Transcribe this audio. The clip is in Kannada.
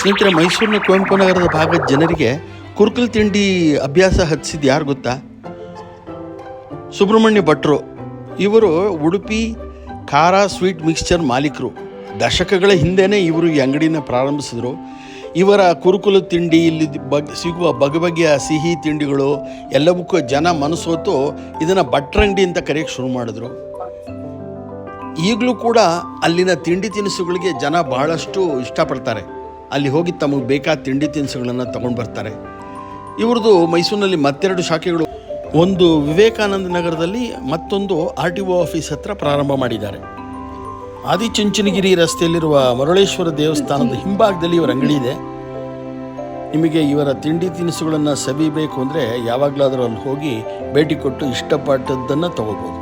ಸ್ನೇಹಿತರೆ, ಮೈಸೂರಿನ ಕುವೆಂಪು ನಗರದ ಭಾಗದ ಜನರಿಗೆ ಕುರುಕಲು ತಿಂಡಿ ಅಭ್ಯಾಸ ಹಚ್ಚಿದ್ದು ಯಾರು ಗೊತ್ತಾ? ಸುಬ್ರಹ್ಮಣ್ಯ ಭಟ್ರು. ಇವರು ಉಡುಪಿ ಖಾರ ಸ್ವೀಟ್ ಮಿಕ್ಸ್ಚರ್ ಮಾಲೀಕರು. ದಶಕಗಳ ಹಿಂದೆಯೇ ಇವರು ಈ ಅಂಗಡಿನ ಪ್ರಾರಂಭಿಸಿದ್ರು. ಇವರ ಕುರುಕಲು ತಿಂಡಿ, ಇಲ್ಲಿ ಸಿಗುವ ಬಗೆಬಗೆಯ ಸಿಹಿ ತಿಂಡಿಗಳು ಎಲ್ಲವಕ್ಕೂ ಜನ ಮನಸ್ಸೋತು ಇದನ್ನು ಭಟ್ರಂಗಡಿ ಅಂತ ಕರೆಯೋಕ್ಕೆ ಶುರು ಮಾಡಿದ್ರು. ಈಗಲೂ ಕೂಡ ಅಲ್ಲಿನ ತಿಂಡಿ ತಿನಿಸುಗಳಿಗೆ ಜನ ಬಹಳಷ್ಟು ಇಷ್ಟಪಡ್ತಾರೆ. ಅಲ್ಲಿ ಹೋಗಿ ತಮಗೆ ಬೇಕಾದ ತಿಂಡಿ ತಿನಿಸುಗಳನ್ನು ತಗೊಂಡು ಬರ್ತಾರೆ. ಇವ್ರದ್ದು ಮೈಸೂರಿನಲ್ಲಿ ಮತ್ತೆರಡು ಶಾಖೆಗಳು, ಒಂದು ವಿವೇಕಾನಂದ ನಗರದಲ್ಲಿ, ಮತ್ತೊಂದು RTO ಆಫೀಸ್ ಹತ್ರ ಪ್ರಾರಂಭ ಮಾಡಿದ್ದಾರೆ. ಆದಿಚುಂಚನಗಿರಿ ರಸ್ತೆಯಲ್ಲಿರುವ ಮರುಳೇಶ್ವರ ದೇವಸ್ಥಾನದ ಹಿಂಭಾಗದಲ್ಲಿ ಇವರ ಅಂಗಡಿ ಇದೆ. ನಿಮಗೆ ಇವರ ತಿಂಡಿ ತಿನಿಸುಗಳನ್ನು ಸವಿಬೇಕು ಅಂದರೆ ಯಾವಾಗಲಾದರೂ ಅಲ್ಲಿ ಹೋಗಿ ಭೇಟಿ ಕೊಟ್ಟು ಇಷ್ಟಪಟ್ಟದ್ದನ್ನು ತಗೋಬೋದು.